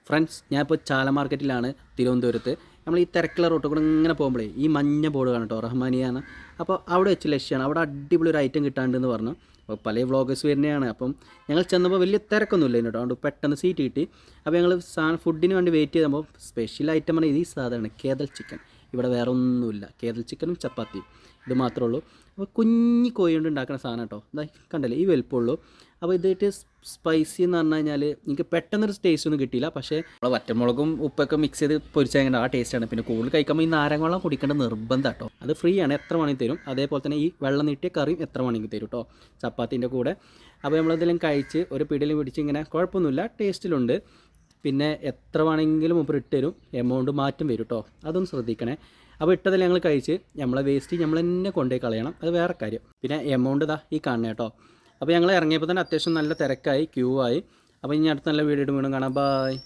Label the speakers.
Speaker 1: Friends ഞാനിപ്പോൾ ചാല മാർക്കറ്റിലാണ് തിരുവനന്തപുരത്ത്. നമ്മൾ ഈ തിരക്കുള്ള റോട്ടിൽ കൂടെ ഇങ്ങനെ പോകുമ്പോഴേ ഈ മഞ്ഞ ബോർഡ് കാണും കേട്ടോ, റഹ്മാനിയാണ്. അപ്പോൾ അവിടെ വെച്ച് ലക്ഷ്യമാണ്, അവിടെ അടിപൊളി ഒരു ഐറ്റം കിട്ടാണ്ടെന്ന് പറഞ്ഞു. അപ്പോൾ പല വ്ളോഗേഴ്സ് വരുന്നതാണ്. അപ്പം ഞങ്ങൾ ചെന്നപ്പോൾ വലിയ തിരക്കൊന്നുമില്ല കേട്ടോ, അതുകൊണ്ട് പെട്ടെന്ന് സീറ്റ് കിട്ടി. അപ്പോൾ ഞങ്ങൾ ഫുഡിന് വേണ്ടി വെയിറ്റ് ചെയ്തപ്പോൾ സ്പെഷ്യൽ ഐറ്റമാണ് ഈ സാധനമാണ് കേദൽ ചിക്കൻ. ഇവിടെ വേറെ ഒന്നുമില്ല, കേദൽ ചിക്കനും ചപ്പാത്തിയും ഇത് മാത്രമേ ഉള്ളൂ. അപ്പോൾ കുഞ്ഞി കോഴി കൊണ്ട് ഉണ്ടാക്കുന്ന സാധനം കേട്ടോ, ഇതാ കണ്ടല്ലേ ഈ വലുപ്പമുള്ളൂ. അപ്പോൾ ഇതായിട്ട് സ്പൈസി എന്ന് പറഞ്ഞു കഴിഞ്ഞാൽ എനിക്ക് പെട്ടെന്നൊരു ടേസ്റ്റ് ഒന്നും കിട്ടിയില്ല. പക്ഷേ നമ്മൾ വറ്റമുളകും ഉപ്പൊക്കെ മിക്സ് ചെയ്ത് പൊരിച്ചാൽ ആ ടേസ്റ്റാണ്. പിന്നെ കൂടുതൽ കഴിക്കുമ്പോൾ ഈ നാരങ്ങ വെള്ളം കുടിക്കേണ്ട നിർബന്ധം കേട്ടോ, അത് ഫ്രീ ആണ്, എത്ര വേണമെങ്കിൽ തരും. അതേപോലെ തന്നെ ഈ വെള്ളം നീട്ടിയ കറിയും എത്ര വേണമെങ്കിൽ തരും കേട്ടോ ചപ്പാത്തിൻ്റെ കൂടെ. അപ്പോൾ നമ്മളതെല്ലാം കഴിച്ച് ഒരു പിടിയിലും പിടിച്ച് ഇങ്ങനെ കുഴപ്പമൊന്നുമില്ല, ടേസ്റ്റിലുണ്ട്. പിന്നെ എത്ര വേണമെങ്കിലും മുമ്പ് ഇട്ട് തരും, എമൗണ്ട് മാറ്റം വരും കേട്ടോ, അതൊന്ന് ശ്രദ്ധിക്കണേ. അപ്പോൾ ഇട്ടതെല്ലാം ഞങ്ങൾ കഴിച്ച് നമ്മളെ വേസ്റ്റ് നമ്മൾ തന്നെ കൊണ്ടുപോയി കളയണം, അത് വേറെ കാര്യം. പിന്നെ എമൗണ്ട് ഇതാ ഈ കാണണേ കേട്ടോ. അപ്പോൾ ഞങ്ങൾ ഇറങ്ങിയപ്പോൾ തന്നെ അത്യാവശ്യം നല്ല തിരക്കായി, ക്യൂ ആയി. അപ്പോൾ ഇനി അടുത്ത നല്ല വീഡിയോ വീണ്ടും കാണാം. ബൈ.